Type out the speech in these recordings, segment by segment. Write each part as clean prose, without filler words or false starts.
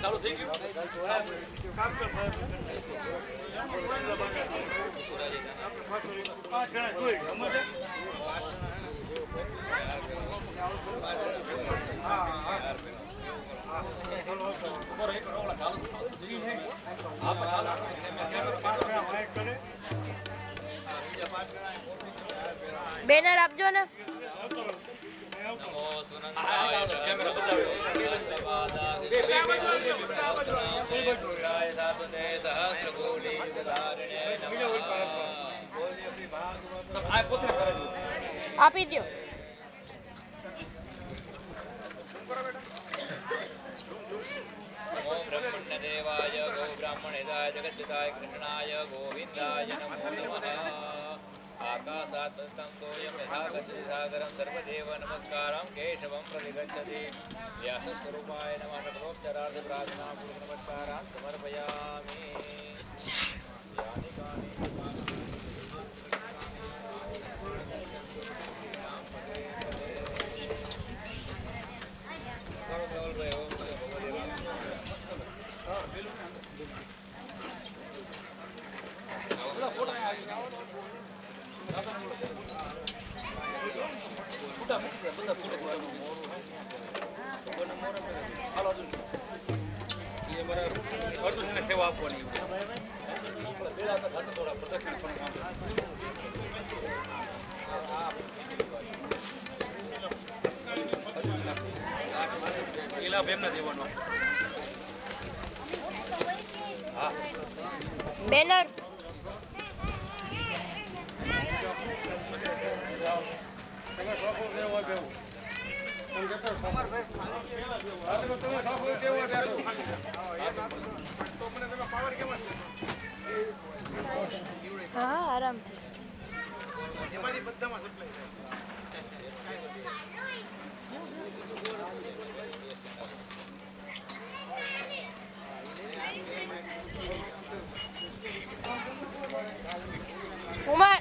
ચાલુ થઈ ગયું કામ કર પાંચ જણા જોઈ સમજે બેનર આપજો ને આપી દો देवाय गो ब्राह्मणेदाय जगद्दिताय कृष्णाय गोविन्दाय नमो नमः आकाशात् तन्तोयं यथा गच्छति सागरं सर्वदेव नमस्कारं केशवं प्रतिगच्छति व्यासस्वरूपाय नमः सकलोपचारार्थ प्रार्थना पूर्वक नमस्कारान् समर्पयामि यानि कानि सेवा આપવાની બેનર હા આરામથી કુમાર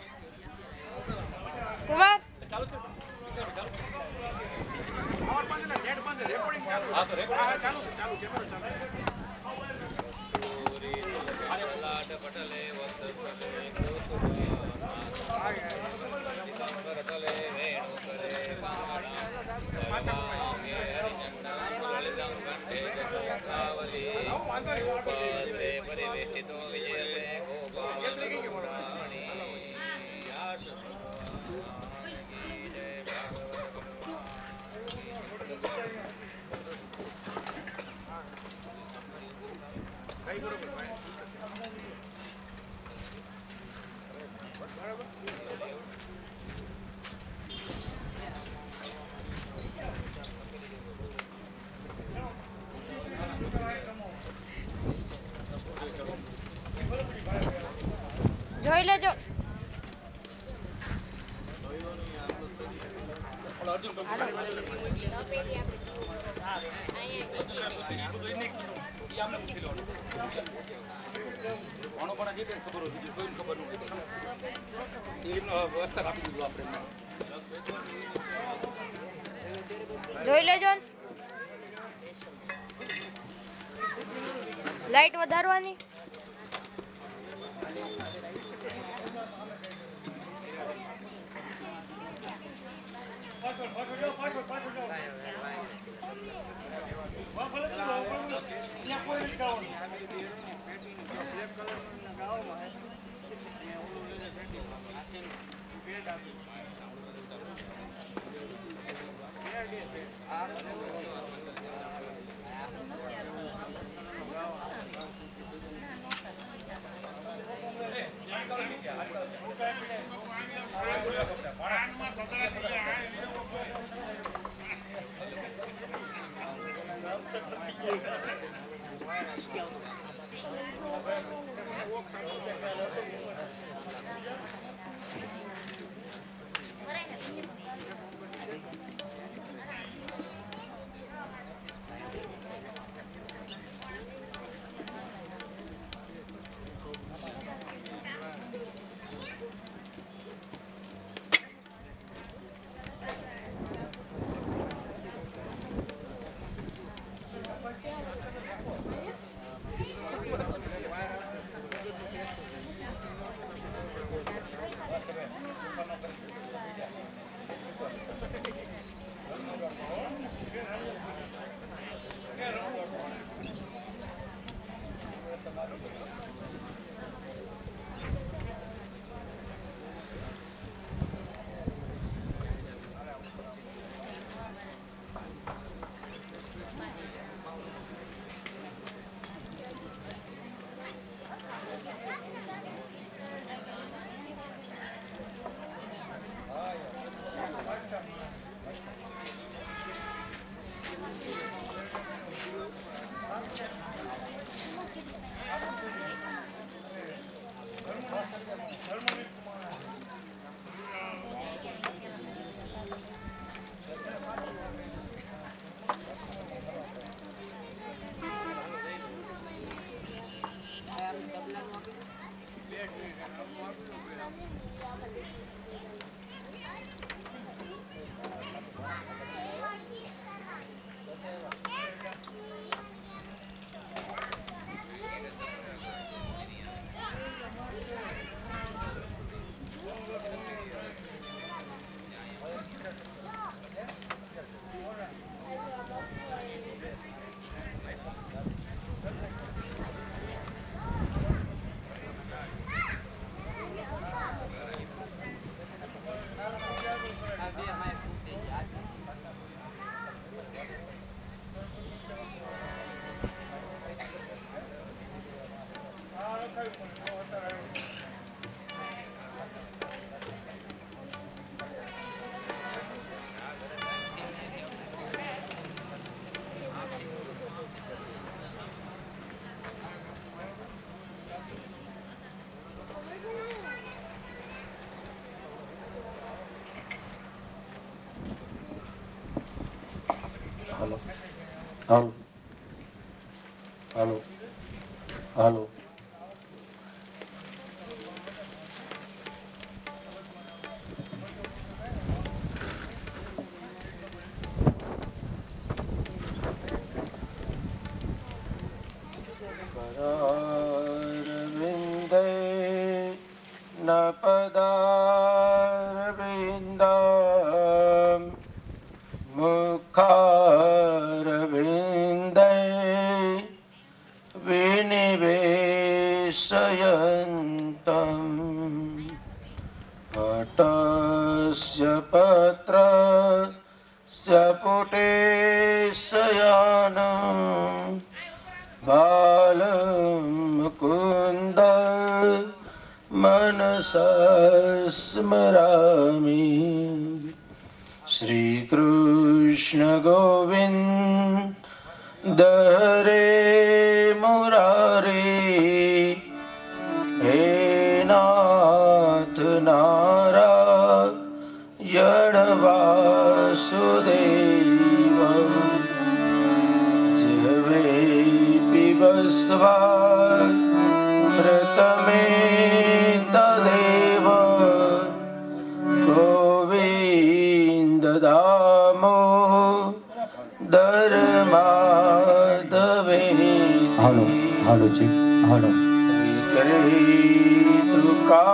કુમાર पटले परिवेष्टितो विजयते गोपालपुराणी જોઈ લેજો જોઈ લેજો લાઈટ વધારવાની હાલો હાલો હાલો Vinder न पदारविन्दं मुखारविन्दे विनिवेशयन्तम् पटस्य पत्रस्य पुटे शयानम् बालं मुकुन्द मनसा स्मरामि श्रीकृष्ण गोविन्द हरे मुरारे हे नाथ नारायण वासुदेव जिह्वे पिबस्वामृतमे तदेव गोविन्द दामोदर माधवेति विक्रेतु कामाखिल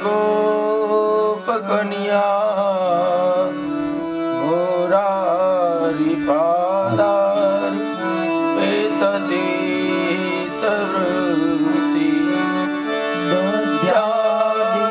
गोपकन्या मुरारिपादार पेतचेतवृत्ति गोविंद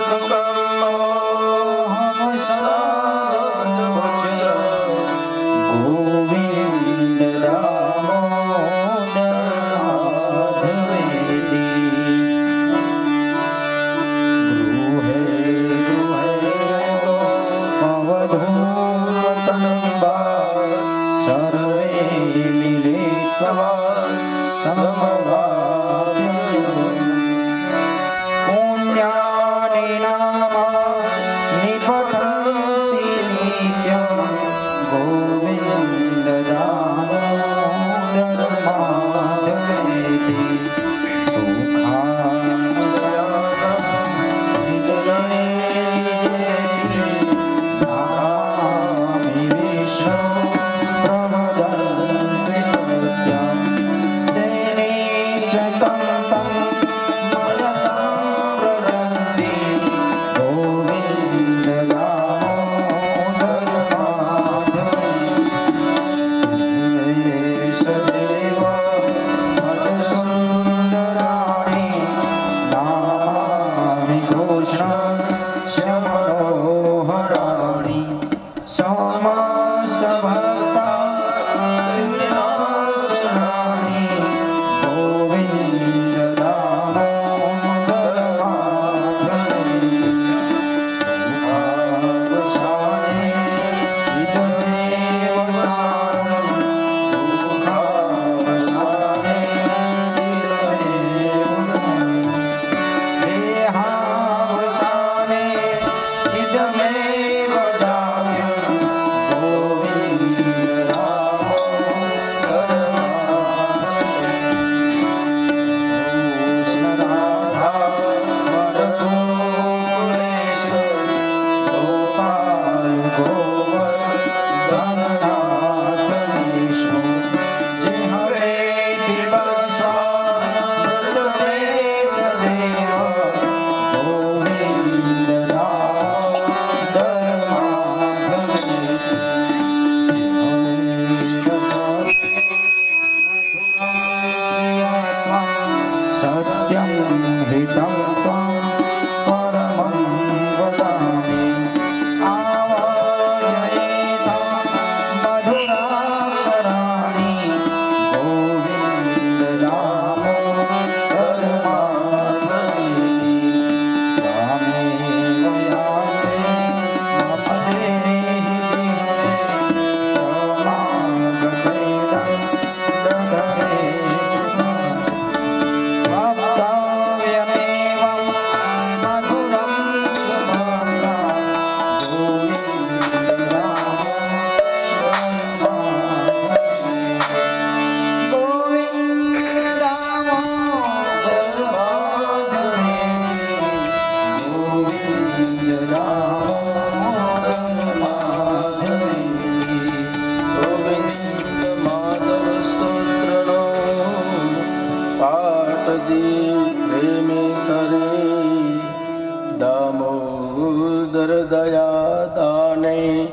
જાને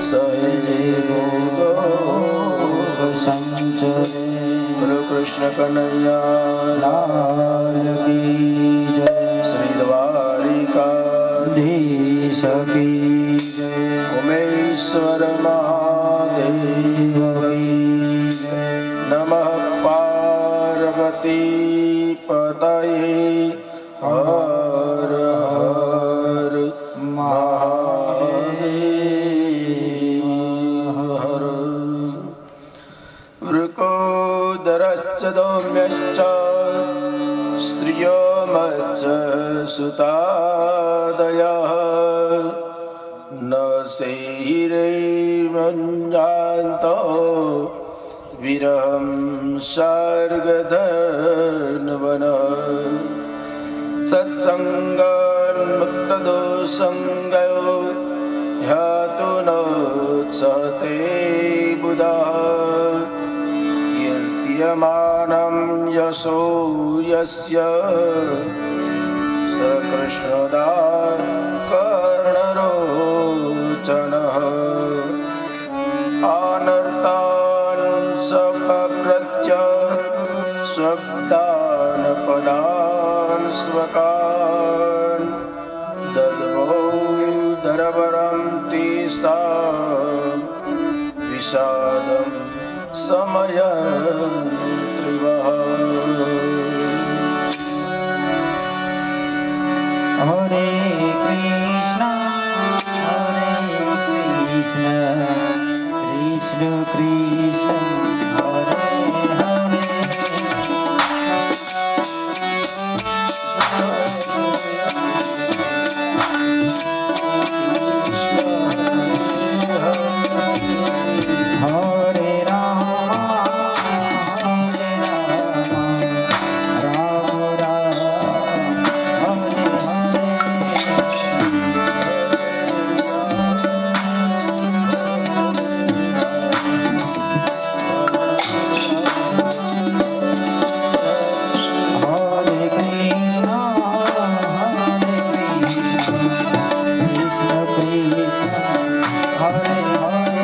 સહેજે ભોગ સંચરે. બોલો કૃષ્ણ કનૈયા લાલ કી જય. શ્રી દ્વારિકાધીશ કી જય. ઉમેશ્વર મહાદેવ કી જય. નમઃ પાર્વતી પતયે હર હર મહાદેવ. વૃકોદરશ્ચ દૌમ્યશ્ચ સ્ત્રિયોમચ્ચ સુતાદયઃ ન શૈરૈર્મඤ્જાન્તો વિરહં સર્ગધન્વનઃ. સત્સંગન્મુક્તદોષંગયો ह्यातु नोत्सते बुधः. कीर्त्यमानं यशो यस्य स कृष्णदाः कर्णरोचनः. अनर्तान् सपप्रत्य स्वदानपदान् स्वकान् दद्मो दरवरं तीस्ता विषादं समयन्त्रिवः. हरे कृष्ण कृष्ण कृष्ण हरे हरे. हरे राम राम राम हरे हरे. हरे कृष्ण कृष्ण कृष्ण हरे हरे.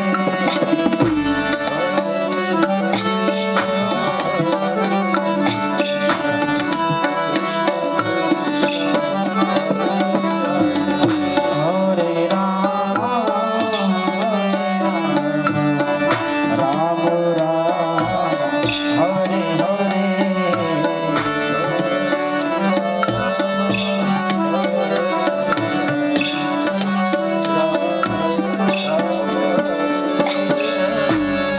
हरे राम राम राम हरे हरे.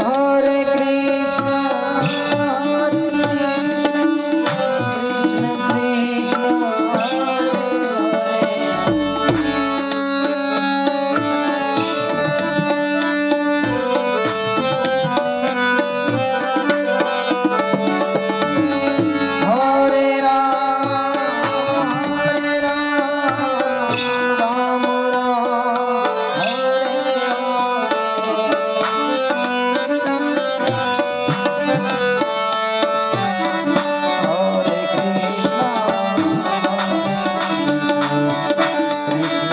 हरे कृष्ण कृष्ण कृष्ण हरे हरे. हरे राम राम राम हरे कृष्ण कृष्ण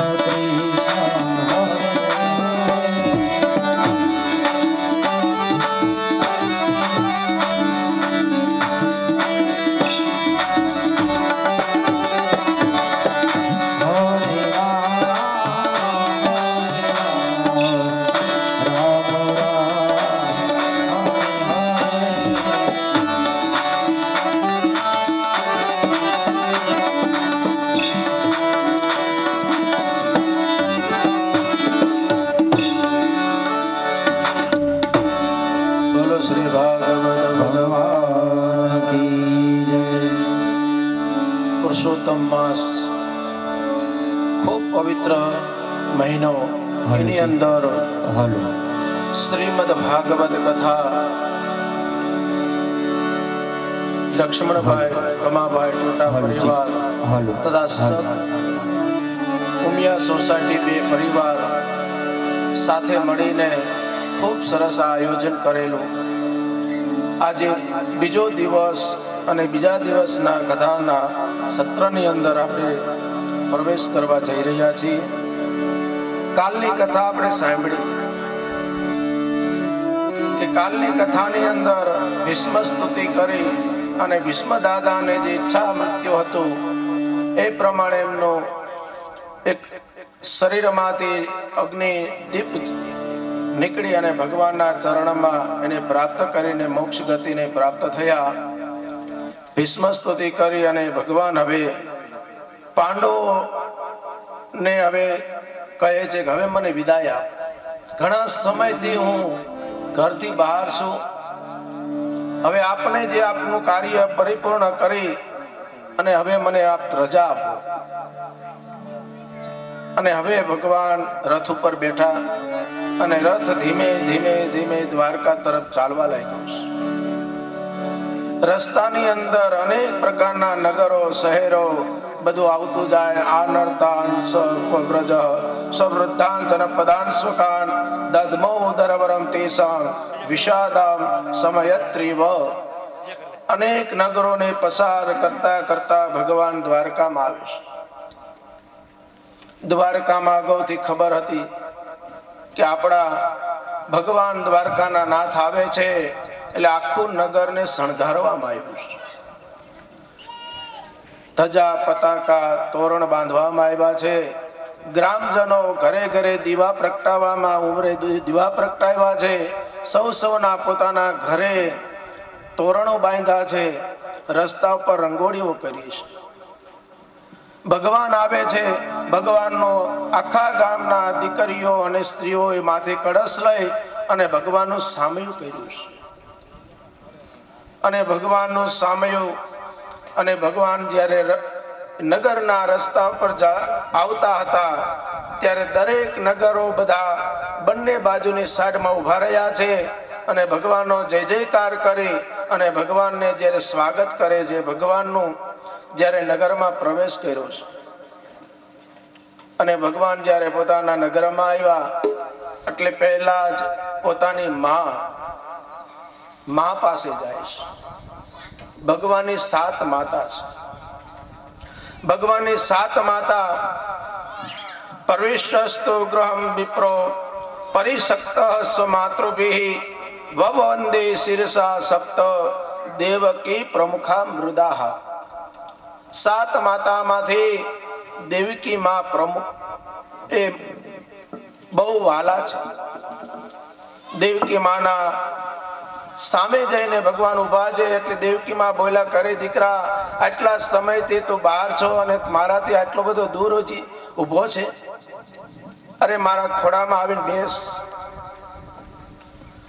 हरे राम બોલો શ્રી ભાગવત ભગવાન કી જય. પુરુષોત્તમ માસ ખૂબ પવિત્ર મહિનો. એની અંદર હાલો શ્રીમદ ભાગવત કથા લક્ષ્મણભાઈ કમાભાઈ ટોટા પરિવાર હાલો તથા સત ઉમિયા સોસાયટી બે પરિવાર સાથે મળીને ખૂબ સરસ આ આયોજન કરેલું. આજે બીજો દિવસ અને બીજા દિવસના કથાના સત્રની અંદર આપણે પ્રવેશ કરવા જઈ રહ્યા છીએ. કાલની કથા આપણે સાંભળી કે કાલની કથાની અંદર ભીષ્મ સ્તુતિ કરી અને ભીષ્મ દાદાને જે ઈચ્છા મૃત્યુ હતું એ પ્રમાણે એમનો એક શરીરમાંથી અગ્નિ દીપ નીકળી અને ભગવાનના ચરણમાં એને પ્રાપ્ત કરીને મોક્ષ ગતિને પ્રાપ્ત થયા. ભીષ્મ સ્તુતિ કરી અને ભગવાન હવે પાંડવોને હવે કહે છે કે હવે મને વિદાય આપ. ઘણા સમયથી હું ઘરથી બહાર છું, હવે આપને જે આપનું કાર્ય પરિપૂર્ણ કરી અને હવે મને આપ રજા આપો. અને હવે ભગવાન રથ ઉપર બેઠા અને રથ ધીમે ધીમે ધીમે દ્વારકા તરફ ચાલવા લાગ્યો છે. રસ્તાની અંદર અનેક પ્રકારના નગરો, શહેરો બધું આવતું જાય. આનર્તાન સવ્રજ સવૃદ્ધાન જનપદાન સ્વકાન દદ્મો ઉદરવરમ તેસામ વિષાદામ સમયત્રીવ. અનેક નગરોને પસાર કરતા કરતા ભગવાન દ્વારકામાં આવે છે. દ્વારકામાં અગાઉથી ખબર હતી કે આપણા ભગવાન દ્વારકાના નાથ આવે છે એટલે આખું નગરને શણગારવામાં આવ્યું છે. ધજા પતાકા તોરણ બાંધવામાં આવ્યા છે. ગ્રામજનો ઘરે ઘરે દીવા પ્રગટાવવામાં ઉમરે દીવા પ્રગટાવ્યા છે. સૌના પોતાના ઘરે તોરણો બાંધ્યા છે. રસ્તા ઉપર રંગોળીઓ કરી છે. ભગવાન આવે છે. ભગવાનનો આખા ગામના દીકરીઓ અને સ્ત્રીઓએ માથે કળશ લઈ અને ભગવાનનું સામયું કર્યું છે. અને ભગવાનનું સામયું અને ભગવાન જ્યારે નગરના રસ્તા પર આવતા હતા ત્યારે દરેક નગરો બધા બંને બાજુની સાઈડમાં ઉભા રહ્યા છે અને ભગવાનનો જય જયકાર કરી અને ભગવાનને જ્યારે સ્વાગત કરે છે. ભગવાનનું જ્યારે નગરમાં પ્રવેશ કર્યો છે અને ભગવાન જ્યારે પોતાના નગરમાં આવ્યા એટલે પહેલા જ પોતાની મા પાસે જાય છે. ભગવાનની 7 માતા છે. ભગવાનની 7 માતા પ્રવિષ્ટસ્તુ ગૃહમ વિપ્રો પરિશક્ત સ્વમાતૃભિ વવંદે શિરસા સપ્ત દેવકી પ્રમુખા મૃદાહ. 7 માતામાંથી દેવકી માં પ્રમુખ એ બહુ વાલા છે. દેવકી માના સામે જઈને ભગવાન ઉભા છે એટલે દેવકી માં બોલ્યા, કરે દીકરા, આટલા સમયથી તું બહાર છો અને મારાથી આટલો બધો દૂર ઉભો છે, અરે મારા ખોડામાં આવીને બેસ.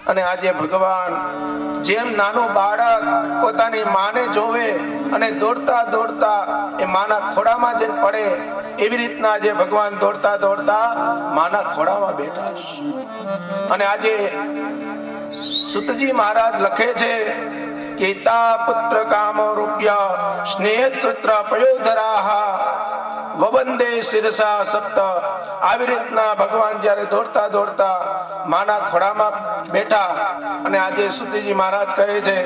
અને આજે ભગવાન જેમ નાનું બાળક પોતાની માને જોવે અને દોડતા દોડતા એ માના ખોડામાં જઈને પડે, એવી રીતના આજે ભગવાન દોડતા દોડતા માના ખોડામાં બેઠા. અને આજે સુતજી મહારાજ લખે છે કે તા પુત્ર કામો રૂપ્ય સ્નેહ સૂત્ર પયોધરાહ વવંદે શિરસા સપ્ત. આવી રીતના ભગવાન જ્યારે દોડતા દોડતા માના ખોડામાં બેઠા અને આજે સુતજી મહારાજ કહે છે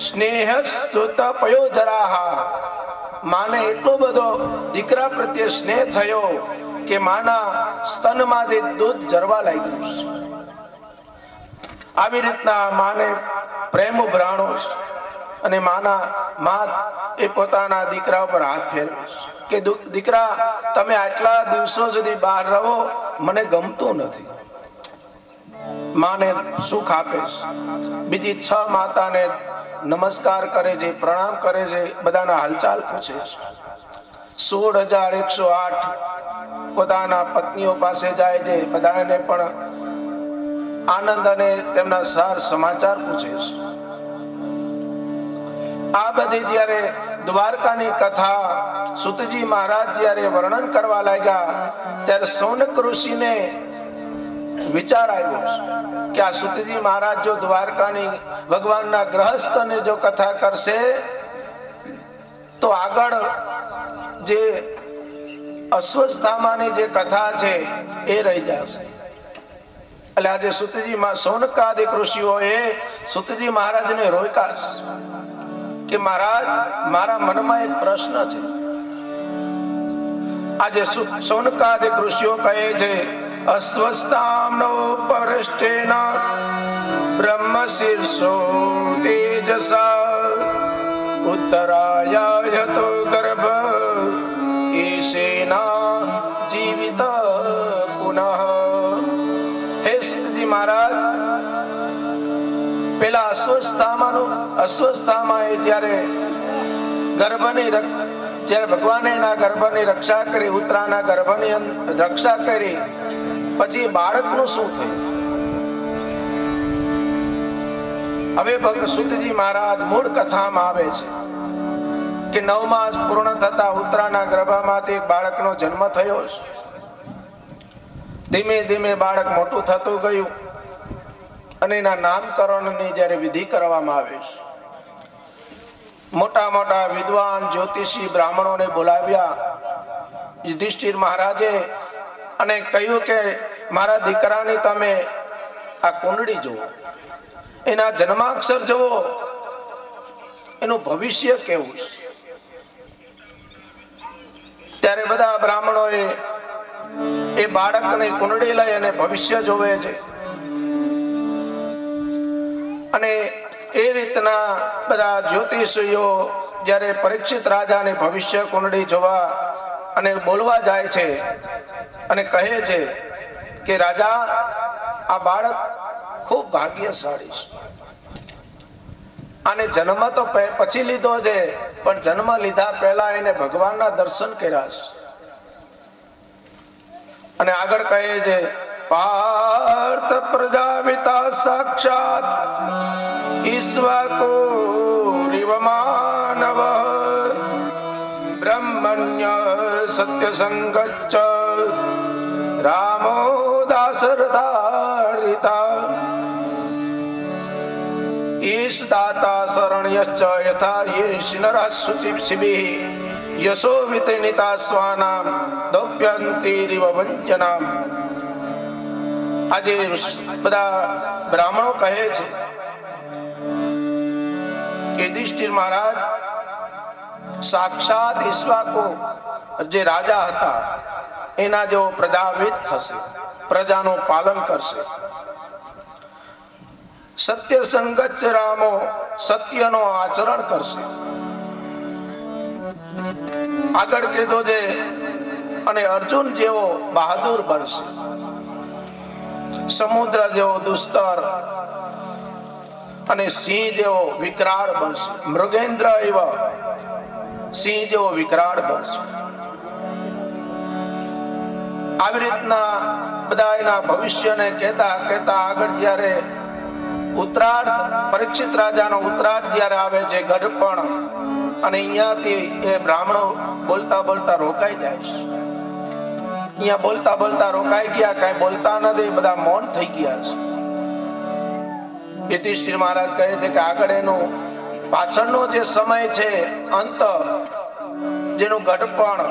સ્નેહ સૂત્ર પયોધરાહ. માને એટલો બધો દીકરા પ્રત્યે સ્નેહ થયો કે માના સ્તનમાંથી દૂધ જરવા લાગ્યું છે. આવી રીતના માને પ્રેમ ઉભરાણો છે અને મા એ પોતાના દીકરા ઉપર હાથ ફેરવે છે કે દીકરા, તમે આટલા દિવસો સુધી બહાર રહો, મને ગમતું નથી. માને સુખ આપે છે. બીજી 6 માતાને નમસ્કાર કરે છે, પ્રણામ કરે છે, બધાના હાલચાલ પૂછે છે. 16,108 પોતાના પત્નીઓ પાસે જાય છે, બધાને પણ આનંદ અને તેમના સાર સમાચાર પૂછે છે. આ બધી જ્યારે દ્વારકાની કથા સુતજી મહારાજ જ્યારે વર્ણન કરવા લાગ્યા ત્યારે સૌનક ઋષિને વિચાર આવ્યો કે આ સુતજી મહારાજ જો દ્વારકાની ભગવાનના ગ્રહસ્થને જો કથા કરશે તો આગળ જે અશ્વસ્થામાની જે કથા છે એ રહી જશે. એટલે આજે સુતજી સૌનકાદિક ઋષિઓએ સુતજી મહારાજને રોક્યા કે મહારાજ, મારા મનમાં એક પ્રશ્ન છે. આજે સૌનકાદિક ઋષિઓ કહે છે અસ્વસ્થામ નો પૃષ્ઠેન બ્રહ્મ શીર્ષો તેજસા ઉત્તરાયતો ગર્ભ ઈશેના જીવિત પુનઃ. હે સતજી મહારાજ, પેલા અસ્વસ્થામાં એ જ્યારે જ્યારે ભગવાને એના ગર્ભની રક્ષા કરી, ઉત્તરાના ગર્ભની રક્ષા કરી, પછી બાળકનું શું થયું? હવે સુતજી મહારાજ મૂળ કથામાં આવે છે કે 9 માસ પૂર્ણ થતા ઉત્તરાના ગર્ભમાંથી એક બાળકનો જન્મ થયો છે. ધીમે ધીમે બાળક મોટું થતું ગયું અને એના નામકરણની જ્યારે વિધિ કરવામાં આવે છે, મોટા મોટા વિદ્વાન જ્યોતિષી બ્રાહ્મણોને બોલાવ્યા યુધિષ્ઠિર મહારાજે અને કહ્યું કે મારા દીકરાની તમે આ કુંડળી જુઓ, એના જન્માક્ષર જુઓ, એનું ભવિષ્ય કેવું છે. ત્યારે બધા બ્રાહ્મણોએ એ બાળકની કુંડળી લઈ અને ભવિષ્ય જોવે છે અને એ રીતના બધા જ્યોતિષીઓ જ્યારે પરીક્ષિત રાજાને ભવિષ્ય કુંડળી જોવા અને બોલવા જાય છે અને કહે છે કે રાજા, આ બાળક ખૂબ ભાગ્યશાળી છે, આને જન્મ તો પછી લીધો છે, પણ જન્મ લીધા પહેલા એને ભગવાનના દર્શન કર્યા છે. અને આગળ કહે છે, પાર્થ પ્રજાપિતા સાક્ષાત ઈશ્વકો રિવમાનવ બ્રહ્મણ્ય સત્ય સંગચ્છ રામો દાસરથાર્થિતા ઈશ દાતા શરણ્યશ્ચ યથા યેશ નરઃ શુચિભિઃ યશો વિતનિતા સ્વાનામ દૌપ્યંતિરિવ વંચનામ. આજે બધા બ્રાહ્મણો કહે છે કે યુધિષ્ઠિર મહારાજ સાક્ષાત ઈશ્વાકો જે રાજા હતા એના જેવો પ્રજાવિત થશે, પ્રજાનું પાલન કરશે. સત્ય સંગત રામો સત્યનો આચરણ કરશે. આગળ કીધું છે અને અર્જુન જેવો બહાદુર બનશે, સમુદ્ર જેવો દુસ્તર અને સિંહ જેવો વિકરાળ બનશે, મૃગેન્દ્ર એવા સિંહ જેવો વિકરાળ બનશે. આવી રીતના બધા એના ભવિષ્યને કહેતા કહેતા આગળ જ્યારે ઉત્તરાર્ધ પરીક્ષિત રાજાનો ઉત્તરાર્ધ જ્યારે આવે છે, ગઢપણ, અને અહીંયાથી એ બ્રાહ્મણો બોલતા બોલતા રોકાઈ જાય છે. અહીંયા બોલતા બોલતા રોકાઈ ગયા, કઈ બોલતા નથી, બધા મૌન થઈ ગયા છે. યુધિષ્ઠિર મહારાજ કહે છે કે આગળ એનું પાછળનો જે સમય છે, અંત જેનું ઘડપણ,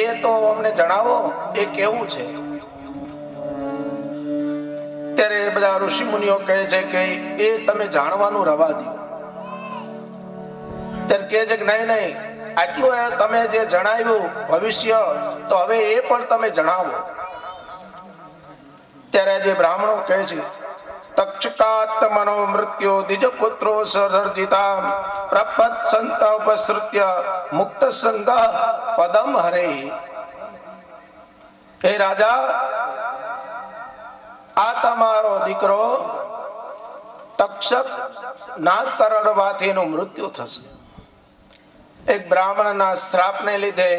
એ તો અમને જણાવો, એ કેવું છે. ત્યારે બધા ઋષિ મુનિઓ કહે છે કે એ તમે જાણવાનું રવા દો. ત્યારે કહે છે કે નહીં નહીં, આટલું તમે જે જણાવ્યું ભવિષ્ય, તો હવે એ પણ તમે જણાવો. ત્યારે જે બ્રાહ્મણો કહે છે, તક્ષકાત મનો મૃત્યો દ્વિજ પુત્રો સર્જિતા પ્રપત સંત ઉપસૃત્ય મુક્ત સંગ પદમ હરે. હે રાજા, આ તમારો દીકરો તક્ષક નાગ કરડવાથી એનું મૃત્યુ થશે. એક બ્રાહ્મણના શ્રાપને લીધે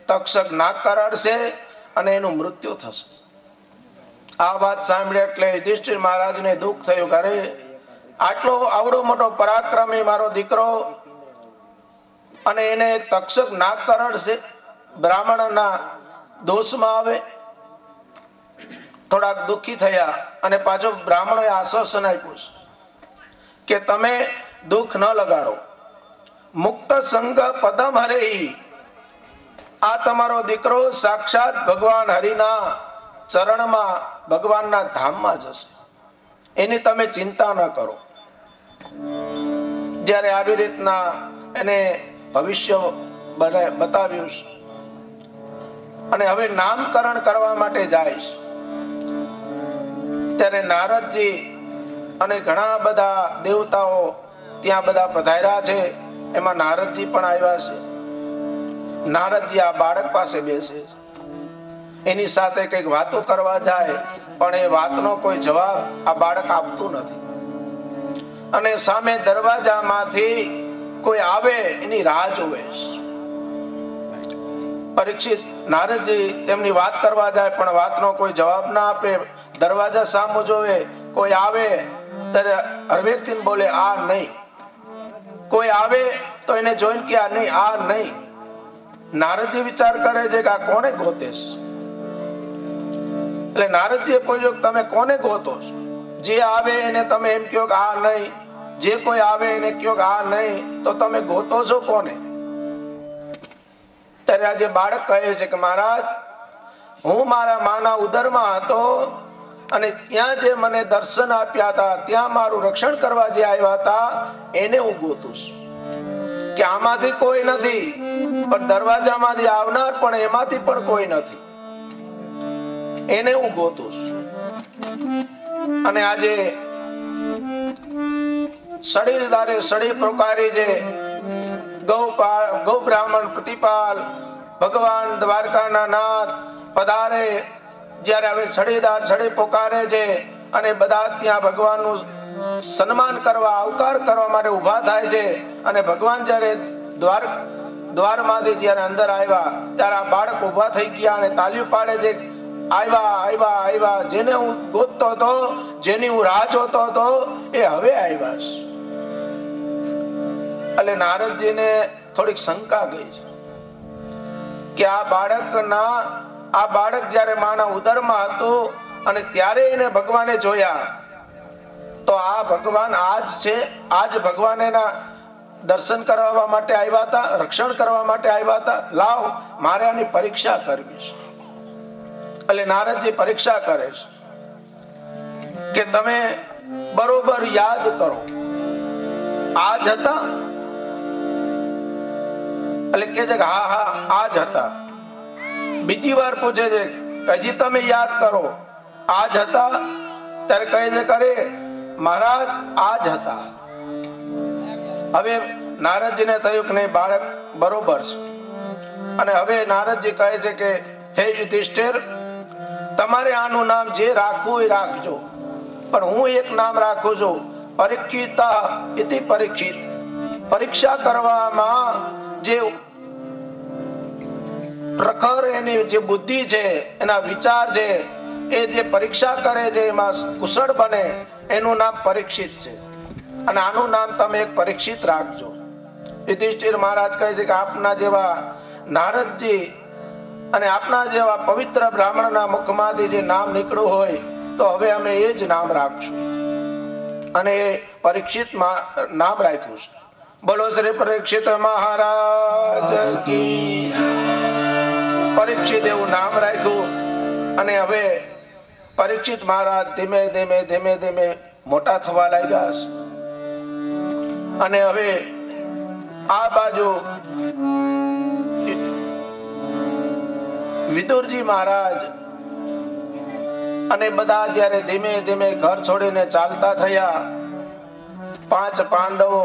તક્ષક નાગ કરડશે અને એનું મૃત્યુ થશે. આ વાત સાંભળી એટલે યુધિષ્ઠિર મહારાજને દુઃખ થયું, અરે આટલો આવડો મોટો પરાક્રમી મારો દીકરો અને એને તક્ષક નાગ કરડશે, બ્રાહ્મણના દોષમાં આવે. થોડાક દુઃખી થયા અને પાછો બ્રાહ્મણોએ આશ્વાસન આપ્યું કે તમે દુઃખ ન લગાડો, મુક્ત સંગ પદમ હરે. આ તમારો દીકરો સાક્ષાત ભગવાન હરિના ચરણમાં, ભગવાનના ધામમાં જશે, એની તમે ચિંતા ન કરો. જ્યારે આવી રીતના એને ભવિષ્ય બતાવ્યું અને હવે નામકરણ કરવા માટે જાય છે. ત્યારે નારદજી અને ઘણા બધા દેવતાઓ ત્યાં બધા પધાર્યા છે. એમાં નારદજી પણ આવ્યા છે. નારદજી આ બાળક પાસે બેસે છે. એની સાથે કંઈક વાતો કરવા જાય, પણ એ વાતનો કોઈ જવાબ આ બાળક આપતું નથી. અને સામે દરવાજામાંથી કોઈ આવે એની રાહ જોવે છે. પરીક્ષિત નારદજી તેમની વાત કરવા જાય, પણ વાતનો કોઈ જવાબ ના આપે. દરવાજા સામો જોવે, કોઈ આવે ત્યારે હળવેકથી બોલે આ નહીં. કોઈ આવે તો એને જોઈને કે આ નહીં, આ નહીં. નારદજી વિચાર કરે છે કે આ કોને ગોતે છે. એટલે નારદજીએ પૂછ્યું તમે કોને ગોતો છો? જે આવે એને તમે એમ કહો કે આ નહીં, જે કોઈ આવે એને કહો કે આ નહીં, તો તમે ગોતો છો કોને? ત્યારે આજે બાળક કહે છે કે મહારાજ, હું મારા માના ઉદરમાં હતો અને ત્યાં જે મને દર્શન આપ્યા હતા, ત્યાં મારું રક્ષણ કરવા જે આવ્યા હતા એને હું ગોતું છું. કે આમાંથી કોઈ નથી, પણ દરવાજામાંથી આવનાર પણ એમાંથી પણ કોઈ નથી, એને હું ગોતું છું. અને આજે સડી દારે સડી પ્રકારે જે ગૌ બ્રાહ્મણ પ્રતિપાલ ભગવાન દ્વારકાના નાથ પધારે, જ્યારે હવે છડીદાર છડી પોકારે છે અને બધા ત્યાં ભગવાનનું સન્માન કરવા, આવકાર કરવા માટે ઉભા થાય છે. અને ભગવાન જ્યારે દ્વારમાંથી જ્યારે અંદર આવ્યા ત્યારે આ બાળક ઉભા થઈ ગયા અને તાલીઓ પાડે છે, આવ્યા આવ્યા આવ્યા. જેને હું ગોતતો હતો, જેની હું રાહ જોતો હતો, એ હવે આવ્યા છે. એટલે નારદજીને થોડીક શંકા ગઈ કે આ બાળક જ્યારે માના ઉદરમાં હતું અને ત્યારે એને ભગવાને જોયા, તો આ ભગવાન આજ છે, આજ ભગવાન એના દર્શન કરવા માટે આવ્યા હતા, રક્ષણ કરવા માટે આવ્યા હતા. લાવ, મારે આની પરીક્ષા કરવી છે. એટલે નારદજી પરીક્ષા કરે છે કે તમે બરોબર યાદ કરો, આજ હતા? એટલે કે છે કે હા હા આજ હતા. બીજી વાર પૂછે છે હજી તમે યાદ કરો, આજ હતા? ત્યારે કહે છે કરે મહારાજ આજ હતા. હવે નારદજીને થયું કે નહીં, બાળક બરોબર છે. અને હવે નારદજી કહે છે કે હે યુધિષ્ઠિર, તમારે આનું નામ જે રાખવું એ રાખજો, પણ હું એક નામ રાખું છું, પરીક્ષિતા ઇતિ પરીક્ષિત. પરીક્ષા કરવામાં જે પ્રખર એની જે બુદ્ધિ છે, એના વિચાર છે, એ જે પરીક્ષા કરે છે એમાં કુશળ બને, એનું નામ પરીક્ષિત છે. અને આનું નામ તમે એક પરીક્ષિત રાખજો. યુધિષ્ઠિર મહારાજ કહે છે કે આપના જેવા નારદજી અને આપના જેવા પવિત્ર બ્રાહ્મણના મુખમાંથી જે નામ નીકળ્યું હોય તો હવે અમે એ જ નામ રાખશું. અને એ પરીક્ષિત નામ રાખ્યું છે. બોલો શ્રી પરીક્ષિત મહારાજ કી. પરીક્ષિત એવું નામ રાખ્યું. અને હવે પરીક્ષિત મહારાજ ધીમે ધીમે ધીમે ધીમે મોટા થવા લાગ્યા છે. અને હવે આ બાજુ વિદુરજી મહારાજ અને બધા જ્યારે ધીમે ધીમે ઘર છોડીને ચાલતા થયા, 5 પાંડવો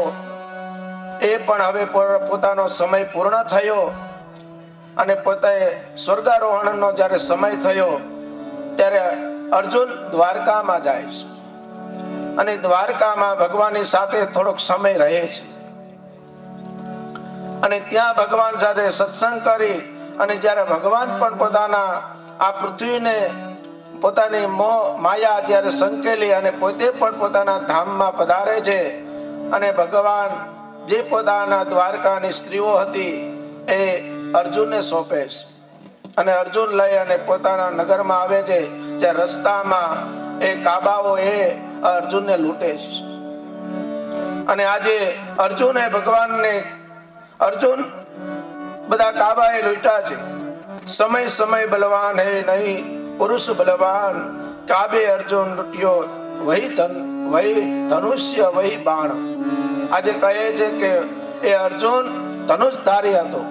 એ પણ હવે પોતાનો સમય પૂર્ણ થયો અને પોતે સ્વર્ગારોહણનો જ્યારે સમય થયો ત્યારે અર્જુન દ્વારકામાં જાય છે. અને દ્વારકામાં ભગવાનની સાથે થોડોક સમય રહે છે. અને ત્યાં ભગવાન સાથે સત્સંગ કરી અને જ્યારે ભગવાન પણ પોતાના આ પૃથ્વીને પોતાની માયા જ્યારે સંકેલી અને પોતે પણ પોતાના ધામમાં પધારે છે. અને ભગવાન જે પોતાના દ્વારકાની સ્ત્રીઓ હતી એ અર્જુનને સોંપે છે. અને અર્જુન લઈ અને પોતાના નગરમાં આવે છે. ત્યાં રસ્તામાં એ કાબાઓ એ અર્જુનને લૂંટે છે. અને આજે અર્જુને ભગવાનને અર્જુન બધા કાબાએ લૂંટ્યા છે. સમય સમય બલવાન હે નહીં પુરુષ બલવાન, કાબે અર્જુન લૂંટ્યો વહી ધનુષ્ય વહી બાણ. આજે કહે છે કે એ અર્જુન ધનુષધારી હતો,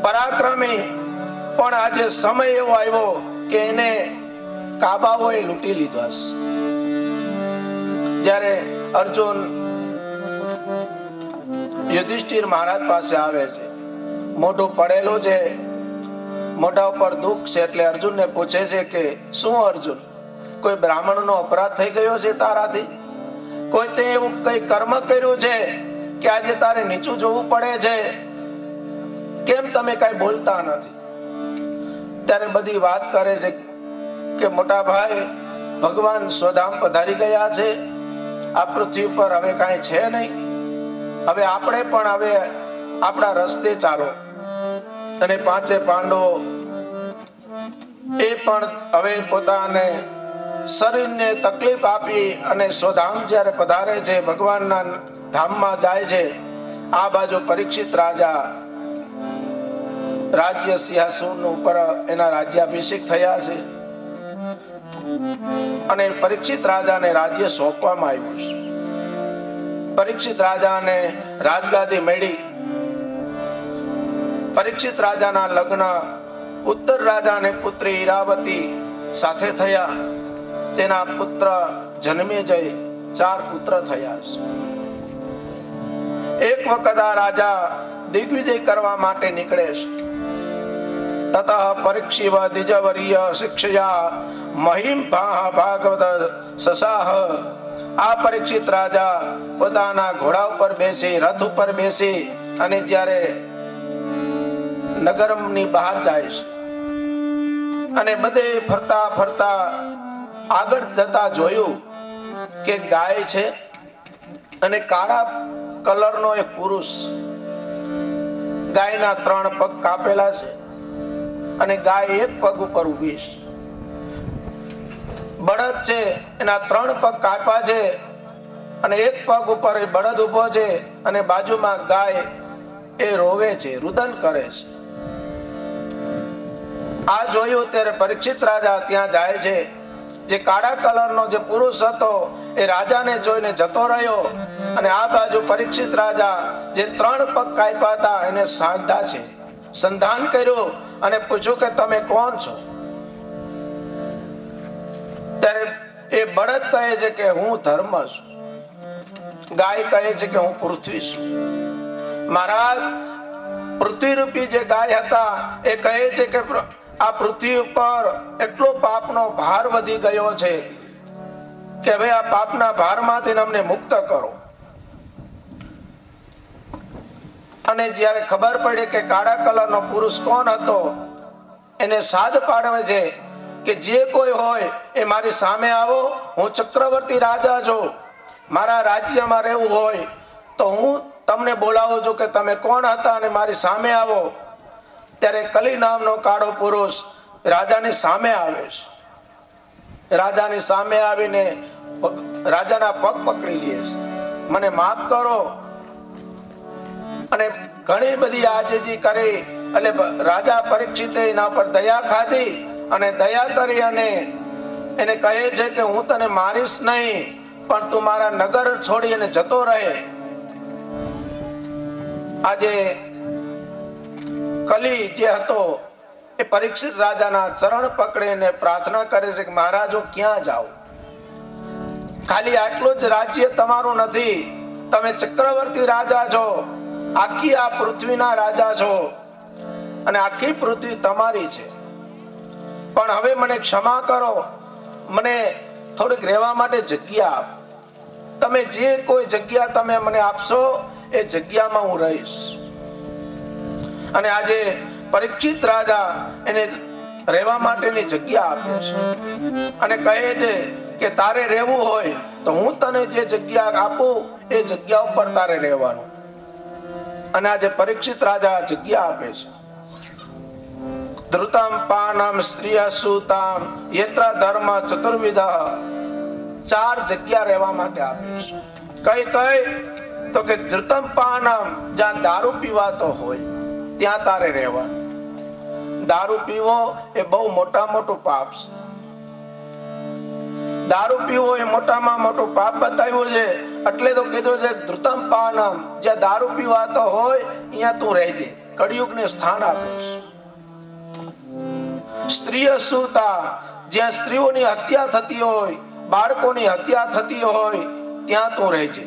પરાક્રમી, પણ આજે સમય એવો આવ્યો કે એને કાબાઓએ લૂંટી લીધો હશે. જ્યારે અર્જુન યુધિષ્ઠિર મહારાજ પાસે આવે છે, મોઢું પડેલું છે, મોઢા ઉપર દુઃખ છે, એટલે અર્જુનને પૂછે છે કે શું અર્જુન, કોઈ બ્રાહ્મણનો અપરાધ થઈ ગયો છે તારાથી? કોઈ તે એવું કઈ કર્મ કર્યું છે કે આજે તારે નીચું જોવું પડે છે? કેમ તમે કઈ બોલતા નથી? ત્યારે બધી વાત કરે છે કે મોટા ભાઈ, ભગવાન સ્વધામ પધારી ગયા છે, આ પૃથ્વી પર હવે કાંઈ છે નહીં, હવે આપણે પણ હવે આપણા રસ્તે ચાલો. અને પાંચે પાંડવો એ પણ હવે પોતાને શરીરને તકલીફ આપી અને સ્વધામ જ્યારે પધારે છે, ભગવાનના ધામમાં જાય છે, આ બાજુ પરીક્ષિત રાજા રાજ્ય સિંહાસન ઉપર એના રાજ્યાભિષેક થયા છે અને પરીક્ષિત રાજાને રાજ્ય સોંપવામાં આવ્યું છે. પરીક્ષિત રાજાને રાજગાદી મળી. પરીક્ષિત રાજાના લગ્ન ઉત્તર રાજાને પુત્રી ઈરાવતી સાથે થયા. તેના પુત્ર જન્મેજય, 4 પુત્ર થયા છે. એક વખત આ રાજા દિગ્વિજય કરવા માટે નીકળે છે. તતઃ પરીક્ષિવ દ્વિજવર્ય શિક્ષયા મહિમ ભાગવત સસાહ. આ પરીક્ષિત રાજા પોતાના ઘોડા ઉપર બેસી, રથ ઉપર બેસી અને જ્યારે નગરની બહાર જાય છે અને બધે ફરતા ફરતા આગળ જતા જોયું કે ગાય છે અને કાળા કલરનો એક પુરુષ. ગાયના 3 પગ કાપેલા છે અને ગાય એક પગ ઉપર ઊભી છે. બળદ છે, એના 3 પગ કાપ્યા છે અને એક પગ ઉપર એ બળદ ઊભો છે અને બાજુમાં ગાય એ રોવે છે, રુદન કરે છે. આ જોયું ત્યારે પરીક્ષિત રાજા ત્યાં જાય છે. જે કાળા કલરનો જે પુરુષ હતો એ રાજાને જોઈને જતો રહ્યો અને આ બાજુ પરીક્ષિત રાજા જે 3 પગ કાપ્યા હતા એને સાંધા છે, સંધાન કર્યું અને પૂછ્યું કે તમે કોણ છો? ત્યારે એ બળદ કહે છે કે હું ધર્મ છું. ગાય કહે છે કે હું પૃથ્વી છું. મહારાજ, પૃથ્વી રૂપી જે ગાય હતા એ કહે છે કે આ પૃથ્વી ઉપર એટલો પાપનો ભાર વધી ગયો છે કે હવે આ પાપના ભારમાંથી અમને મુક્ત કરો. અને જ્યારે ખબર પડી કે કાળા કલરનો પુરુષ કોણ હતો, એને સાદ પાડવે છે કે જે કોઈ હોય એ મારી સામે આવો, હું ચક્રવર્તી રાજા છું, મારા રાજ્યમાં રહેવું હોય તો હું તમને બોલાવું છું કે તમે કોણ હતા અને મારી સામે આવો. ત્યારે કલી નામનો કાળો પુરુષ રાજાની સામે આવે છે. રાજાની સામે આવીને રાજાના પગ પકડી લે છે, મને માફ કરો. અને ઘણી બધી આજીજી કરી એટલે રાજા પરીક્ષિતે એના પર દયા ખાધી અને દયા કરી અને એને કહે છે કે હું તને મારીશ નહીં, પણ તું મારા નગર છોડી અને જતો રહે. આજે કલી જે હતો એ પરીક્ષિત રાજાના ચરણ પકડીને પ્રાર્થના કરે છે કે મહારાજ, હું ક્યાં જાઉં? ખાલી આટલું જ રાજ્ય તમારું નથી, તમે ચક્રવર્તી રાજા છો, આખી આ પૃથ્વીના રાજા છો અને આખી પૃથ્વી તમારી છે. પણ હવે મને ક્ષમા કરો, મને થોડીક રહેવા માટે જગ્યા આપ. તમે જે કોઈ જગ્યા તમે મને આપશો એ જગ્યામાં હું રહીશ. અને આજે પરીક્ષિત રાજા એને રહેવા માટેની જગ્યા આપે છે અને કહે છે કે તારે રહેવું હોય તો હું તને જે જગ્યા આપું એ જગ્યા ઉપર તારે રહેવાનું. અને આજે પરીક્ષિત રાજા જગ્યા આપે છે. ધૃતમ પાનમ સ્ત્રીય સુતામ યત્ર ધર્મ ચતુર્વિધ, 4 જગ્યા રહેવા માટે આપે છે. કઈ કઈ તો કે ધૃતમ પાનમ, જ્યાં દારૂ પીવાતો હોય ત્યાં તારે રહેવાનું. દારૂ પીવો એ બહુ મોટું પાપ છે. દારૂ પીવો એ મોટામાં મોટું પાપ બતાવ્યું છે, એટલે તો કીધું છે ધૃતમ પાનમ, જ્યાં દારૂ પીવાતો હોય અહીંયા તું રહેજે. કળિયુગને સ્થાન આપે છે. સ્ત્રીઓ સુતા, જ્યાં સ્ત્રીઓની હત્યા થતી હોય, બાળકોની હત્યા થતી હોય, ત્યાં તું રહેજે.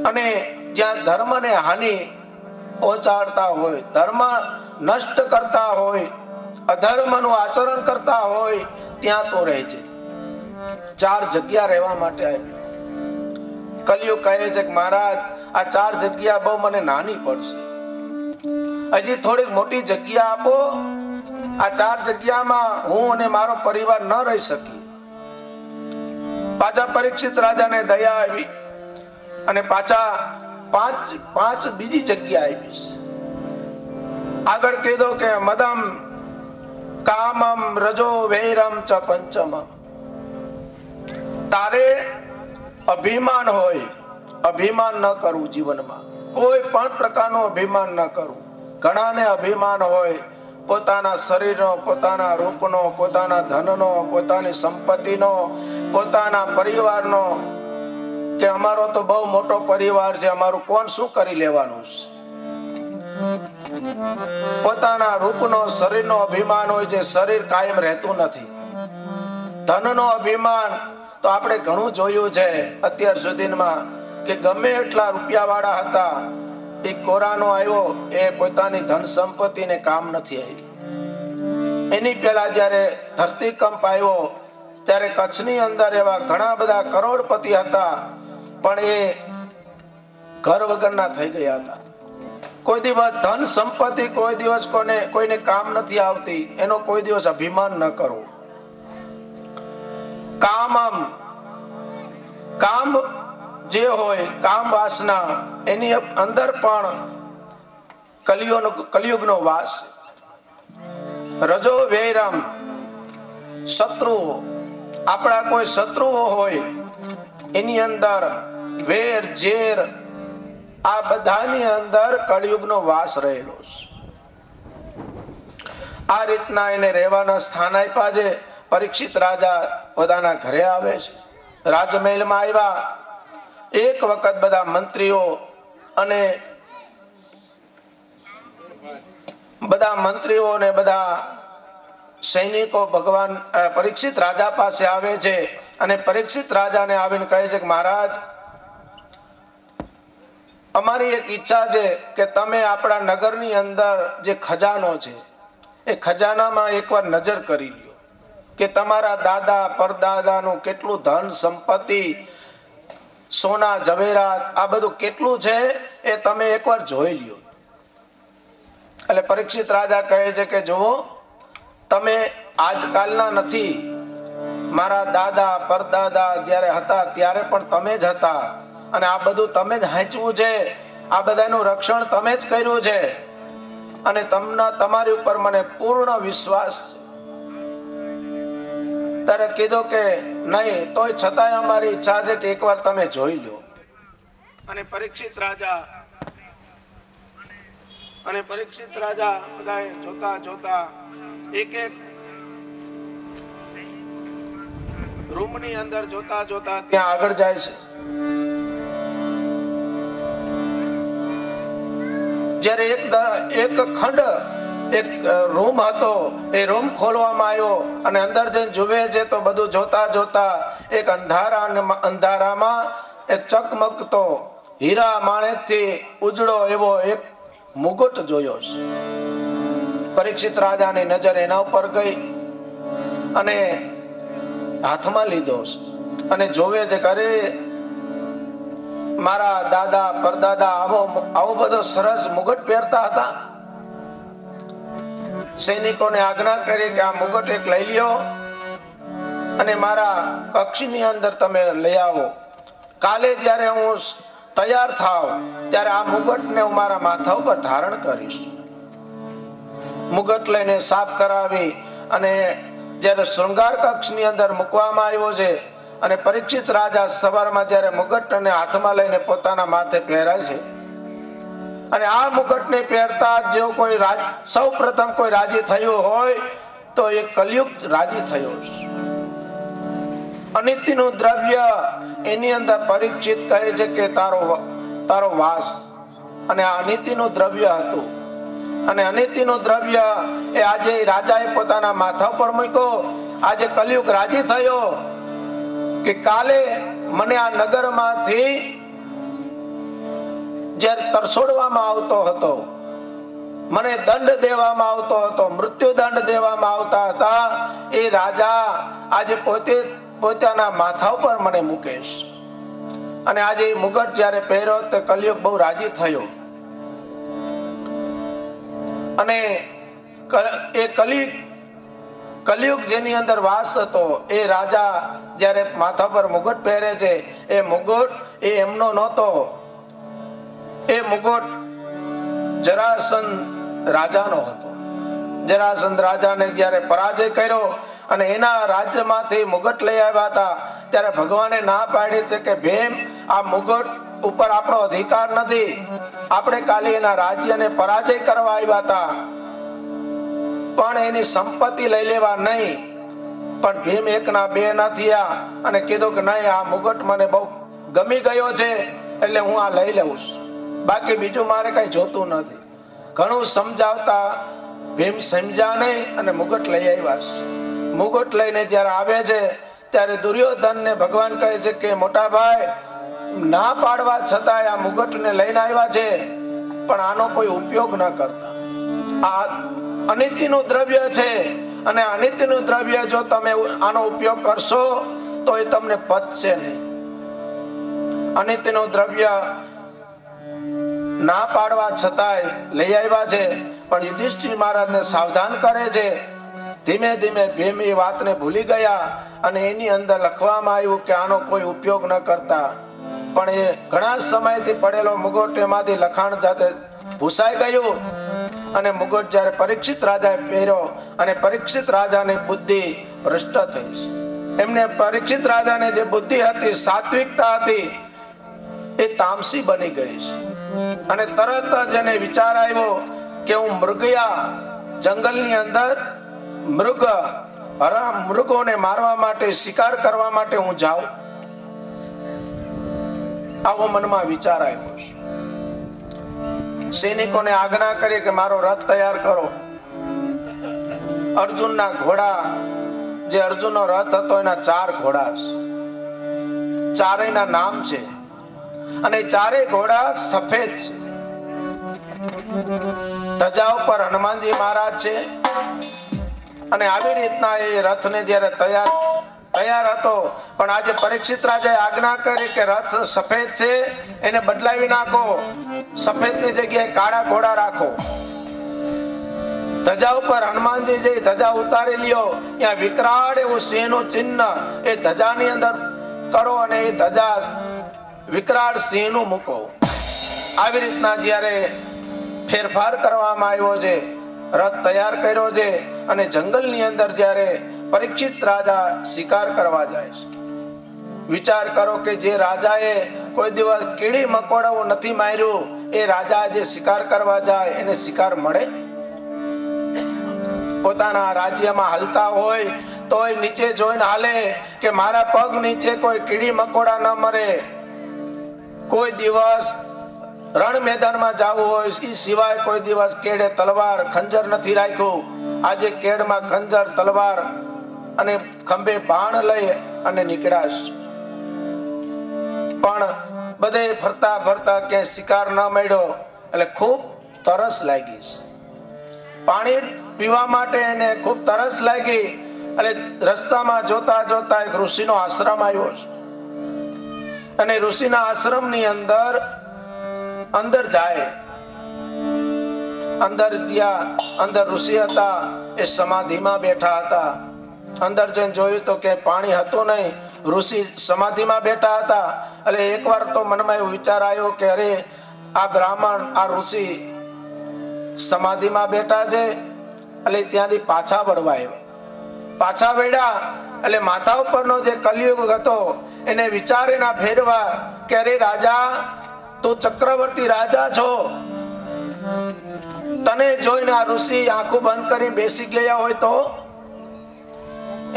અને જ્યાં ધર્મને હાનિ પહોંચાડતા હોય, ધર્મ નષ્ટ કરતા હોય, અધર્મનું આચરણ કરતા હોય, ત્યાં તું રહેજે. 4 જગ્યા રહેવા માટે આપી. કલિયુગ કહે છે કે મહારાજ આ 4 જગ્યા બહુ મને નાની પડશે, હજી થોડીક મોટી જગ્યા આપો. આ 4 જગ્યામાં હું અને મારો પરિવાર ન રહી શકી. પાછા પરીક્ષિત રાજાને દયા આવી અને પાછા 5 બીજી જગ્યા આપી. આગળ કીધું કે મદમ કામમ રજો વૈરમ ચ પંચમ. તારે અભિમાન હોય, અભિમાન ન કરવું જીવનમાં, કોઈ પણ પ્રકારનું અભિમાન ન કરવું. ઘણાને અભિમાન હોય પોતાના શરીરનો, પોતાના રૂપનો, પોતાના ધનનો, પોતાની સંપત્તિનો, પોતાના પરિવારનો, કે અમારો તો બહુ મોટો પરિવાર છે, અમારું કોણ શું કરી લેવાનું છે. પોતાના રૂપનો, શરીરનો અભિમાન હોય છે. શરીર કાયમ રહેતું નથી. ધનનો અભિમાન તો આપણે ઘણું જોયું છે અત્યાર સુધીમાં, કે ગમે એટલા રૂપિયા વાળા હતા, એ કોરોના આવ્યો, એ પોતાની ધન સંપત્તિને કામ નથી આવી. એની પહેલા જયારે ધરતીકંપ આવ્યો ત્યારે કચ્છની અંદર એવા ઘણા બધા કરોડપતિ હતા, પણ એ ઘર વગરના થઈ ગયા હતા. કોઈ દિવસ ધન સંપત્તિ કોઈ દિવસ કોઈને કામ નથી આવતી, એનો કોઈ દિવસ અભિમાન ન કરવો. કામ જે હોય, કામ વાસના, એની અંદર પણ કલિયુગનો વાસ. રજો વૈરમ, શત્રુઓ, આપણા કોઈ શત્રુઓ હોય એની અંદર વેર ઝેર, આ બધાની અંદર કળિયુગનો વાસ રહેલો છે. આ રીતના એને રહેવાના સ્થાન આપ્યા છે. પરીક્ષિત રાજા પોતાના ઘરે આવે છે. રાજમહેલમાં આવ્યા. એક વખત બધા મંત્રીઓ અને બધા સૈનિકો ભગવાન પરીક્ષિત રાજા પાસે આવે છે. અને પરીક્ષિત રાજાને આવીને કહે છે કે મહારાજ, અમારી એક ઈચ્છા છે કે તમે આપણા નગરની અંદર જે ખજાનો છે એ ખજાનામાં એકવાર નજર કરી લ્યો, કે તમારા દાદા પરદાદાનું કેટલું ધન સંપત્તિ, સોના ઝવેરાત, આ બધું કેટલું છે એ તમે એકવાર જોઈ લ્યો. એટલે પરીક્ષિત રાજા કહે છે કે જુઓ, તમે આજકાલના નથી, મારા દાદા પરદાદા જ્યારે હતા ત્યારે પણ તમે જ હતા, અને આ બધું તમે જ હાંચવું છે, આ બધાનું રક્ષણ તમે જ કર્યું છે, અને તમારી ઉપર મને પૂર્ણ વિશ્વાસ છે. ત્યારે કીધું કે નહીં, તોય છતાંય અમારી ઈચ્છા છે કે એકવાર તમે જોઈ લો. અને પરીક્ષિત રાજા બધા જોતા એક રૂમની અંદર જોતા ત્યાં આગળ જાય છે. જ્યારે એક રૂમ હતો, એ રૂમ ખોલવામાં આવ્યો અને અંદર જઈને જુએ છે તો બધું જોતા એક અંધારામાં એક ચકમકતો હીરા માણેકથી ઉજળો એવો એક મુગટ જોયો છે. પરીક્ષિત રાજાની નજર એના ઉપર ગઈ અને હાથમાં લીધો છે અને જોવે છે કે અરે, મારા દાદા પરદાદા આવો બધો સરસ મુગટ પહેરતા હતા. સૈનિકોને આજ્ઞા કરી કે આ મુગટ એક લઈ લ્યો અને મારા કક્ષની અંદર તમે લઈ આવો. કાલે જ્યારે હું તૈયાર થાવ ત્યારે આ મુગટને હું મારા માથા ઉપર ધારણ કરીશ. મુગટ લઈને સાફ કરાવી અને જ્યારે શૃંગાર કક્ષની અંદર મૂકવામાં આવ્યો છે, અને પરીક્ષિત રાજા સવારમાં જ્યારે મુગટ અને હાથમાં લઈને પોતાના માથે પહેરાય છે, અને આ મુગટને પહેરતા જો કોઈ સૌ પ્રથમ કોઈ રાજી થયું હોય તો એ કલિયુગ રાજી થયો છે. અનિત્યનું દ્રવ્ય એની અંદર પરીક્ષિત કહે છે કે તારો વાસ, અને આ અનિત્યનું દ્રવ્ય હતું. અને અનિતિનું દ્રવ્ય એ આજે રાજાએ પોતાના માથા પર મૂક્યો. આજે કલિયુગ રાજી થયો કે કાલે મને આ નગરમાંથી જ્યારે તરછોડવામાં આવતો હતો, મને દંડ દેવામાં આવતો હતો, મૃત્યુ દંડ દેવામાં આવતા હતા, એ રાજા આજે પોતાના માથા ઉપર મને મૂકેશ. અને આજે એ મુગટ જ્યારે પહેર્યો તો કલિયુગ બહુ રાજી થયો. અને એ કલિયુગ જેની અંદર વાસ હતો, એ રાજા જ્યારે માથા પર મુગટ પહેરે છે, એ મુગટ એ એમનો નહોતો. એ મુગટ જરાસંધ રાજાનો હતો. જરાસંધ રાજાને જ્યારે પરાજય કર્યો અને એના રાજ્યમાંથી મુગટ લઈ આવ્યા હતા, ત્યારે ભગવાને ના પાડી હતી કે ભીમ, આ મુગટ ઉપર આપણો અધિકાર નથી. આપણે કાલે એના રાજ્યને પરાજય કરવા આવ્યા હતા, પણ એની સંપત્તિ લઈ લેવા નહીં. પણ ભીમ એકના બે ના થયા અને કીધું કે નહીં, આ મુગટ મને બહુ ગમી ગયો છે, એટલે હું આ લઈ લઉં છું, બાકી બીજું મારે કઈ જોતું નથી. ઘણું સમજાવતા ભીમ સમજ્યા નહીં અને મુગટ લઈ આવ્યા છે. મુગટ લઈને જ્યારે આવે છે ત્યારે દુર્યોધન ને ભગવાન કહે છે કે મોટા ભાઈ, ના પાડવા છતાંય આ મુગટને લઈને આવ્યા છે, પણ આનો કોઈ ઉપયોગ ન કરતા. આ અનિતિનું દ્રવ્ય છે, અને અનિતિનું દ્રવ્ય જો તમે આનો ઉપયોગ કરશો તો એ તમને પચશે નહીં. અનિતિનું દ્રવ્ય ના પાડવા છતાંય લઈ આવ્યા છે, પણ યુધિષ્ઠિર મહારાજને સાવધાન કરે છે. ધીમે ધીમે ભીમ એ વાતને ભૂલી ગયા અને એની અંદર લખવામાં આવ્યું કે આનો કોઈ ઉપયોગ ન કરતા. પણ એ ઘણા સમયથી પડેલો મુગટ એમાંથી લખાણ જાતે ભૂસાઈ ગયું. અને મુગટ જ્યારે પરીક્ષિત રાજાએ પહેર્યો અને પરીક્ષિત રાજાની બુદ્ધિ ભ્રષ્ટ થઈ છે. એમને પરીક્ષિત રાજાને જે બુદ્ધિ હતી, સાત્વિકતા હતી, એ તામસી બની ગઈ છે. અને તરત જ એને વિચાર આવ્યો કે હું મૃગયા જંગલની અંદર મૃગોને મારવા માટે, શિકાર કરવા માટે હું જાઉં, આવો મનમાં વિચાર આવ્યો છે. સૈનિકોને આજ્ઞા કરી કે મારો રથ તૈયાર કરો. અર્જુનના ઘોડા, જે અર્જુનનો રથ હતો એના 4 ઘોડા છે, ચારેયના નામ છે, અને ચારેય ઘોડા સફેદ છે. ધજા ઉપર હનુમાનજી મહારાજ છે. અને આવી રીતના એ રથને જ્યારે તૈયાર હતો, પણ આજે પરીક્ષિત રાજાએ આજ્ઞા કરી કે રથ સફેદ છે, એને બદલાવી નાખો, સફેદની જગ્યાએ કાળા ઘોડા રાખો. ધજા ઉપર હનુમાનજી જે ધજા ઉતારી લ્યો, ત્યાં વિકરાળ એવું સિંહનું ચિહ્ન એ ધજાની અંદર કરો અને એ ધજા વિકરાળ સિંહનું મૂકો. આવી રીતના જ્યારે ફેરફાર કરવામાં આવ્યો છે, રથ તૈયાર કર્યો છે, અને જંગલની અંદર જ્યારે પરીક્ષિત રાજા શિકાર કરવા જાય છે. વિચાર કરો કે જે રાજાએ કોઈ દિવસ કીડી મકોડાઓ નથી માર્યું, એ રાજા જે શિકાર કરવા જાય એને શિકાર મળે? પોતાના રાજ્યમાં હાલતા હોય તોય નીચે જોઈને હાલે કે મારા પગ નીચે કોઈ કીડી મકોડા ન મરે. કોઈ દિવસ રણ મેદાનમાં જવું હોય એ સિવાય કોઈ દિવસ કેડે તલવાર ખંજર નથી રાખ્યું. આજે કેડમાં ખંજર, તલવાર અને ખંભે બાણ લઈ અને નીકળાશ. પણ બધે ફરતા ફરતા ક્યાંય શિકાર ન મળ્યો એટલે ખૂબ તરસ લાગી. પાણી પીવા માટે એને ખૂબ તરસ લાગી. એટલે રસ્તામાં જોતા જોતા એક ઋષિનો આશ્રમ આવ્યો છે. અને ઋષિના આશ્રમની અંદર જાય. અંદર ઋષિ હતા, એ સમાધિમાં બેઠા હતા. અંદર જઈને જોયું તો કે પાણી હતું નહીં, ઋષિ સમાધિમાં બેઠા હતા. એટલે એકવાર તો મનમાં એવો વિચાર આવ્યો કે અરે આ બ્રાહ્મણ, આ ઋષિ સમાધિમાં બેઠા છે. એટલે ત્યાંથી પાછા વળવા આવ્યા. પાછા વળ્યા એટલે માથા ઉપરનો જે કલિયુગ હતો એને વિચારીને ફેરવા કે અરે રાજા, તું ચક્રવર્તી રાજા છો, તને જોઈને આ ઋષિ આંખો બંધ કરી બેસી ગયા હોય તો?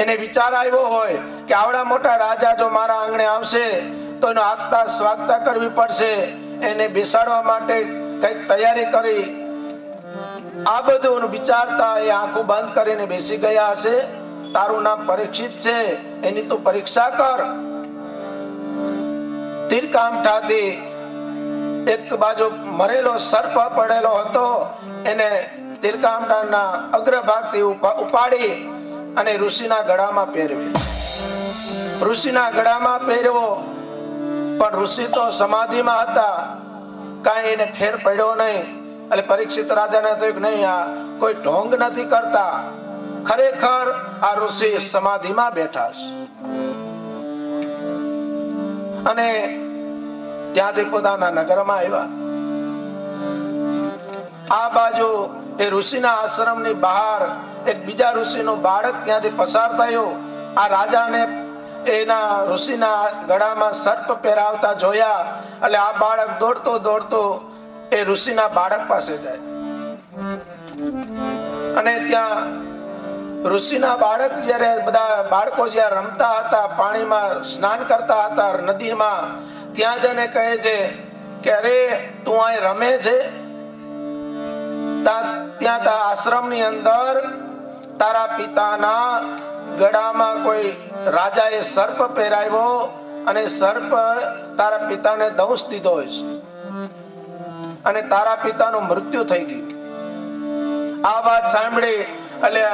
એને વિચાર આવ્યો હોય કે આવડા મોટા રાજા જો મારા આંગણે આવશે તો એનો આગતા સ્વાગતા કરવી પડશે, એને બેસાડવા માટે કઈક તૈયારી કરી. આ બધું વિચારતા એ આંખો બંધ કરીને બેસી ગયા હશે. તારું નામ પરીક્ષિત છે, એની તું પરીક્ષા કર. તીરકામઠાથી એક બાજુ મરેલો સર્પ પડેલો હતો, એને તીરકામઠાના અગ્રભાગથી ઉપાડી અને ઋષિના ગળામાં પહેરવી. ઋષિના ગળામાં પહેરવો, પણ ઋષિ તો સમાધિમાં હતા, કાંઈ એને ફેર પડ્યો નહીં. એટલે પરીક્ષિત રાજાને થયું કે નહીં, આ કોઈ ઢોંગ નથી કરતા, ખરેખર આ ઋષિ સમાધિમાં બેઠા છે. અને ત્યાંથી પોતાના નગરમાં આવ્યા. આ બાજુ એ ઋષિના આશ્રમની બહાર એક બીજા ઋષિનું બાળક ત્યાંથી પસાર થયું. આ રાજાને એના ઋષિના ગળામાં સર્પ પહેરાવતા જોયા. એટલે આ બાળક દોડતો દોડતો એ ઋષિના બાળક પાસે જાય અને ત્યાં ઋષિના બાળક જ્યારે બધા બાળકો જ્યાં રમતા હતા, પાણીમાં સ્નાન કરતા હતા, નદીમાં, ત્યાં જઈને કહે છે કે અરે તું અહીં રમે છે? ત્યાં આશ્રમની અંદર તારા પિતાના ગળામાં કોઈ રાજાએ સર્પ પહેરાવ્યો અને સર્પ તારા પિતાને દંશ દીધો છે અને તારા પિતાનું મૃત્યુ થઈ ગયું. આ વાત સાંભળી એટલે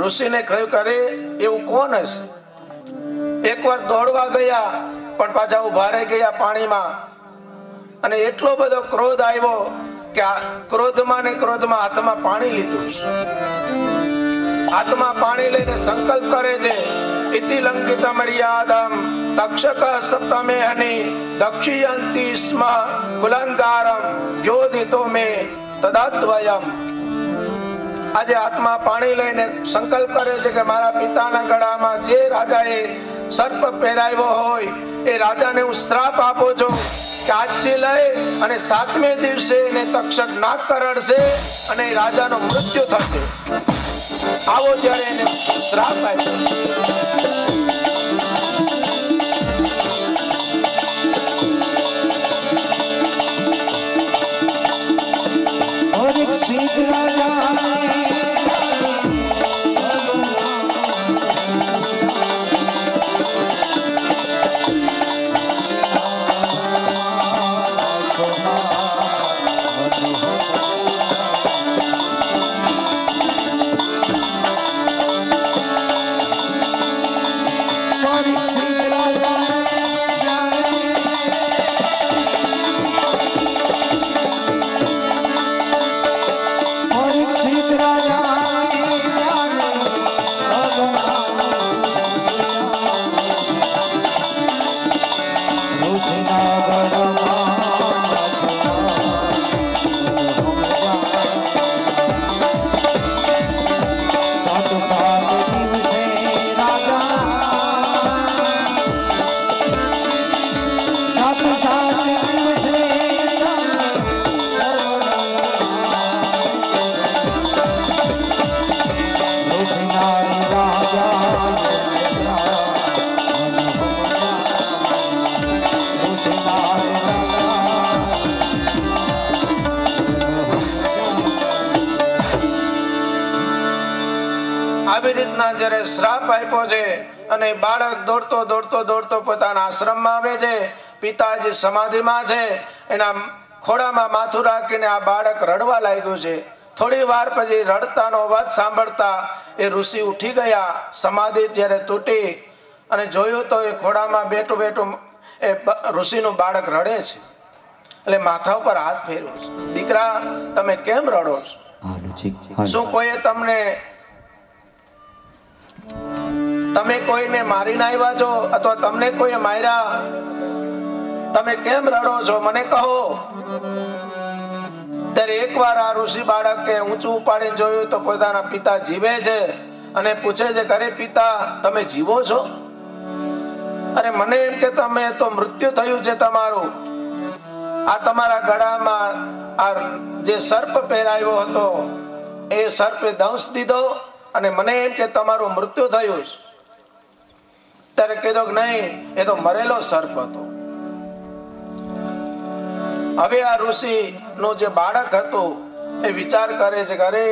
ઋષિને કહ્યું કે અરે એવું કોણ હશે? એકવાર દોડવા ગયા પણ પાછા ઉભા રહી ગયા પાણીમાં. અને એટલો બધો ક્રોધ આવ્યો કે આ ક્રોધમાં ને ક્રોધમાં હાથમાં પાણી લીધું. હાથમાં પાણી લઈને સંકલ્પ કરે છે, ઇતિ લંકિત મર્યાદમ તક્ષક સપ્તમે હની દક્ષિયંતિ સ્મ કુલંકારમ યોધિતો મે તદાત્વયમ. આજે હાથમાં પાણી લઈને સંકલ્પ કરે છે કે મારા પિતાના ગળામાં જે રાજાએ સર્પ પહેરાવ્યો હોય એ રાજાને હું શ્રાપ આપું છું કે આજથી લઈ અને 7મે દિવસે એને તક્ષક નાક કરડશે અને રાજાનું મૃત્યુ થશે. આવો જ્યારે એને શ્રાપ આપ્યો. પરીક્ષિત રાજા આવી રીતના જ્યારે શ્રાપ આપ્યો છે અને બાળક દોડતો દોડતો દોડતો પોતાના આશ્રમમાં આવે છે. પિતાજી સમાધિમાં છે, એના ખોળામાં માથું રાખીને આ બાળક રડવા લાગ્યું છે. થોડી વાર પછી રડતાનો અવાજ સાંભળતા એ ઋષિ ઉઠી ગયા. સમાધિ જ્યારે તૂટી અને જોયું તો એ ખોળામાં બેઠું બેઠું એ ઋષિનું બાળક રડે છે. એટલે માથા ઉપર હાથ ફેરવ્યો છે. દીકરા, તમે કેમ રડો છો? શું કોઈએ તમે કોઈને મારીને આવ્યા છો અથવા તમને કોઈએ માર્યા? તમે કેમ રડો છો? મને કહો. ત્યારે એકવાર આ ઋષિ બાળકે ઊંચું ઉપાડીને જોયું તો પોતાના પિતા જીવે છે અને પૂછે છે, અરે પિતા, તમે જીવો છો? અરે મને એમ કે તમે તો મૃત્યુ થયું છે તમારું. આ તમારા ગળામાં આ જે સર્પ પહેરાવ્યો હતો એ સર્પે દંશ દીધો અને મને એમ કે તમારું મૃત્યુ થયું છે. ત્યારે કીધું કે નહીં, એ તો મરેલો સર્પ હતો. હવે આ ઋષિ નું જે બાળક હતું એ વિચાર કરે છે કે અરે